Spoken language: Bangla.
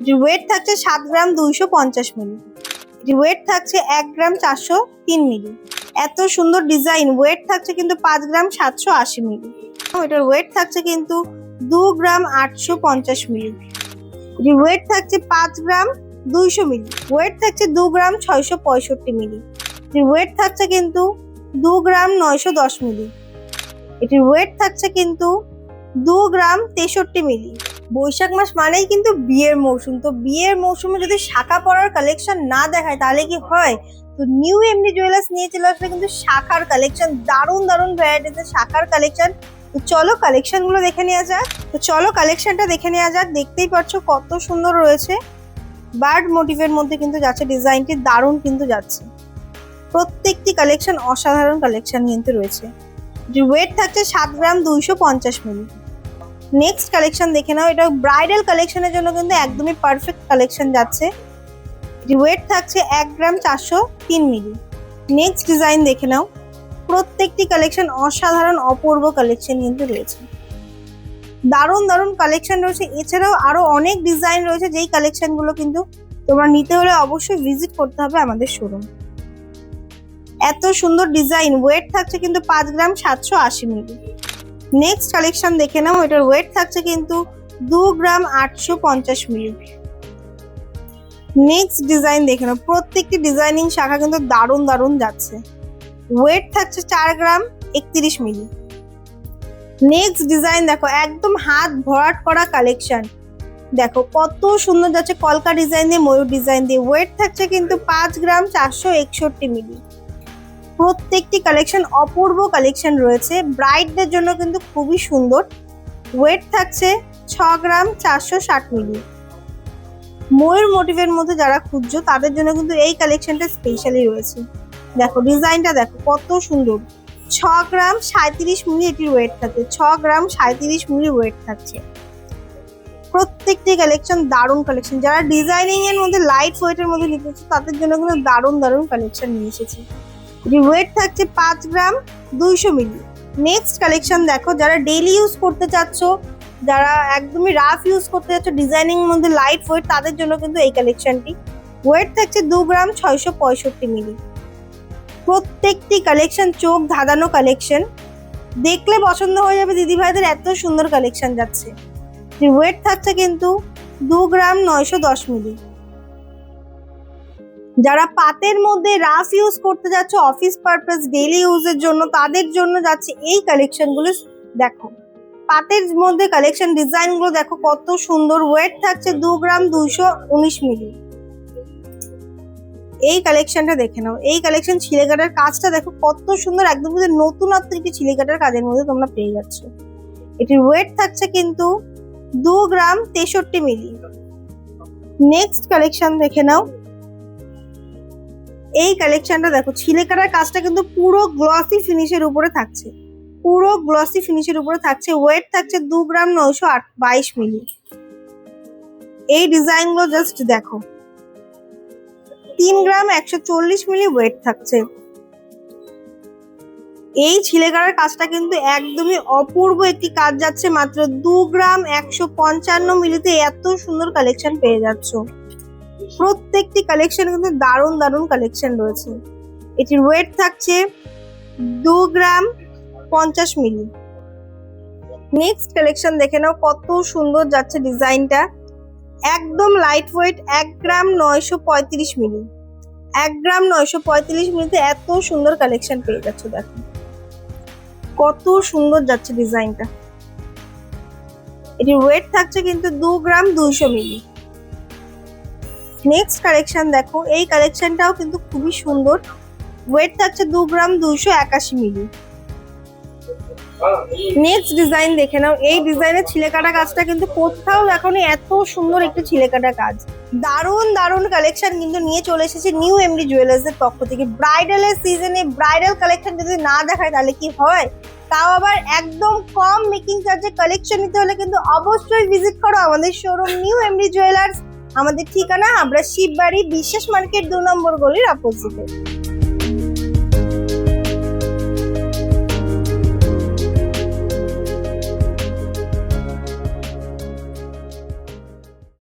এটির ওয়েট থাকছে 7 গ্রাম 250 মিলি। এটির ওয়েট থাকছে 1 গ্রাম 403 মিলি। এত সুন্দর ডিজাইন। ওয়েট থাকছে কিন্তু 5 গ্রাম 780 মিলি। এটার ওয়েট থাকছে কিন্তু 2 গ্রাম 850 মিলি। এটির ওয়েট থাকছে 5 গ্রাম 200 মিলি। ওয়েট থাকছে 2 গ্রাম 665 মিলি। এটির ওয়েট থাকছে কিন্তু 2 গ্রাম 910 মিলি। এটির ওয়েট থাকছে কিন্তু 2 গ্রাম 63 মিলি। বৈশাখ মাস মানেই কিন্তু বিয়ের মৌসুম। তো বিয়ের মৌসুমে যদি শাখা পরার কালেকশন না দেখায় তাহলে কি হয়? তো নিউ এমডি জুয়েলার্স নিয়ে চলে আসলে কিন্তু শাখার কালেকশন, দারুণ দারুণ ভ্যারাইটিসের শাখার কালেকশন। তো চলো কালেকশন গুলো দেখে নেওয়া যাক। কালেকশনটা দেখে নেওয়া যাক। দেখতেই পাচ্ছ কত সুন্দর রয়েছে। বার্ড মোটিভের মধ্যে কিন্তু যাচ্ছে ডিজাইনটি, দারুণ কিন্তু যাচ্ছে। প্রত্যেকটি কালেকশন অসাধারণ কালেকশন কিন্তু রয়েছে। ওয়েট থাকছে 7 গ্রাম 250 মিলি। নেক্সট কালেকশন দেখে নাও। এটা ব্রাইডাল কালেকশনের জন্য কিন্তু একদমই পারফেক্ট কালেকশন যাচ্ছে। ওয়েট থাকছে 1 গ্রাম 403 মিলি। নেক্সট ডিজাইন দেখে নাও। প্রত্যেকটি কালেকশন অসাধারণ অপূর্ব কালেকশন কিন্তু রয়েছে। দারুণ দারুণ কালেকশন রয়েছে। এছাড়াও আরো অনেক ডিজাইন রয়েছে, যেই কালেকশন গুলো কিন্তু তোমরা নিতে হলে অবশ্যই ভিজিট করতে হবে আমাদের শোরুম। এত সুন্দর ডিজাইন। ওয়েট থাকছে কিন্তু 5 গ্রাম 780 মিলি। নেক্সট কালেকশন দেখে নাও। এটার ওয়েট থাকছে কিন্তু 2 গ্রাম 850 মিলি। নেক্সট ডিজাইন দেখে নাও। প্রত্যেকটি ডিজাইনিং শাখা কিন্তু দারুণ দারুণ যাচ্ছে। ওয়েট থাকছে 4 গ্রাম 31 মিলি। নেক্সট ডিজাইন দেখো, একদম হাত ভরাট করা কালেকশন। দেখো কত সুন্দর যাচ্ছে, কলকা ডিজাইন দিয়ে, ময়ূর ডিজাইন দিয়ে। ওয়েট থাকছে কিন্তু 5 গ্রাম 461 মিলি। প্রত্যেকটি কালেকশন অপূর্ব কালেকশন রয়েছে। ব্রাইডদের জন্য কিন্তু খুবই সুন্দর। ওয়েট থাকছে 6 গ্রাম 460 মিলি। ময়ূর মোটিভের মধ্যে যারা খুঁজছো তাদের জন্য কিন্তু এই কালেকশনটা স্পেশালি রয়েছে। দেখো ডিজাইনটা দেখো কত সুন্দর। 6 গ্রাম 37 মিলি এটির ওয়েট থাকছে। 6 গ্রাম 37 মিলি ওয়েট থাকছে। প্রত্যেকটি কালেকশন দারুণ কালেকশন। যারা ডিজাইনিং এর মধ্যে লাইট ওয়েটের মধ্যে নিতে চাচ্ছে তাদের জন্য কিন্তু দারুণ দারুণ কালেকশন নিয়ে এসেছি। ওয়েট থাকছে 5 গ্রাম 200 মিলি। নেক্সট কালেকশন দেখো, যারা ডেইলি ইউজ করতে চাচ্ছ, যারা একদমই রাফ ইউজ করতে চাচ্ছ, ডিজাইনিং এর মধ্যে লাইট ওয়েট, তাদের জন্য কিন্তু এই কালেকশনটি। ওয়েট থাকছে 2 গ্রাম 665 মিলি। প্রত্যেকটি কালেকশন চোখ ধাঁধানো কালেকশন। দেখলে পছন্দ হয়ে যাবে দিদি ভাইদের, এত সুন্দর কালেকশন যাচ্ছে। ওয়েট থাকছে কিন্তু 2 গ্রাম 910 মিলি। যারা পাতের মধ্যে রাফ ইউজ করতে যাচ্ছে, অফিস পারপাস ডেইলি ইউজের জন্য, তাদের জন্য যাচ্ছে এই কালেকশন গুলো। দেখো পাতের মধ্যে কালেকশন ডিজাইন গুলো দেখো কত সুন্দর। ওয়েট থাকছে 2 গ্রাম 219 মিলি। এই কালেকশনটা দেখে নাও। এই কালেকশন ছিলে কাটার কাজটা দেখো কত সুন্দর, একদম নতুনত্ব একটি ছিলে কাটার কাজের মধ্যে তোমরা পেয়ে যাচ্ছ। এটির ওয়েট থাকছে কিন্তু 2 গ্রাম 63 মিলি। নেক্সট কালেকশন দেখে নাও। এই কালেকশনটা দেখো, ছিলে কাটার কাজটা কিন্তু পুরো গ্লসি ফিনিশের উপরে থাকছে। পুরো গ্লসি ফিনিশের উপরে থাকছে। ওয়েট থাকছে 2 গ্রাম 922 মিলি। এই ডিজাইন গুলো জাস্ট দেখো। 3 গ্রাম 140 মিলি ওয়েট থাকছে। এই ছিলে কাটার কাজটা কিন্তু একদমই অপূর্ব একটি কাজ যাচ্ছে। মাত্র 2 গ্রাম 155 মিলিতে এত সুন্দর কালেকশন পেয়ে যাচ্ছ। প্রত্যেকটি কালেকশন কিন্তু দারুণ দারুণ কালেকশন রয়েছে। এটির ওয়েট থাকছে 2 গ্রাম 50 মিলি। নেক্সট কালেকশন দেখে নাও কত সুন্দর যাচ্ছে ডিজাইনটা। একদম লাইট ওয়েট। 1 গ্রাম 935 মিলি। 1 গ্রাম 935 মিলিতে এত সুন্দর কালেকশন পেয়ে যাচ্ছে। দেখো কত সুন্দর যাচ্ছে ডিজাইনটা। এটির ওয়েট থাকছে কিন্তু 2 গ্রাম 200 মিলি। নেক্সট কালেকশন দেখো। এই কালেকশনটাও কিন্তু খুবই সুন্দর। ওয়েট থাকছে 2 গ্রাম 281 মিলি। নেক্সট ডিজাইন দেখে নাও। এই ডিজাইনের ছিলে কাটা কাজটা কিন্তু কোথাও দেখোনি, এত সুন্দর একটি ছিলে কাটা কাজ। দারুণ দারুণ কালেকশন কিন্তু নিয়ে চলে এসেছে নিউ এমডি জুয়েলার্স এর পক্ষ থেকে। ব্রাইডালের সিজনে ব্রাইডাল কালেকশন যদি না দেখায় তাহলে কি হয়? তাও আবার একদম কম মেকিং চার্জে কালেকশন নিতে হলে কিন্তু অবশ্যই ভিজিট করো আমাদের শোরুম নিউ এমডি জুয়েলার্স। আমাদের ঠিকানা আমরা শিববাড়ি বিশ্বাস মার্কেট 2 নম্বর গলির অপোজিটে।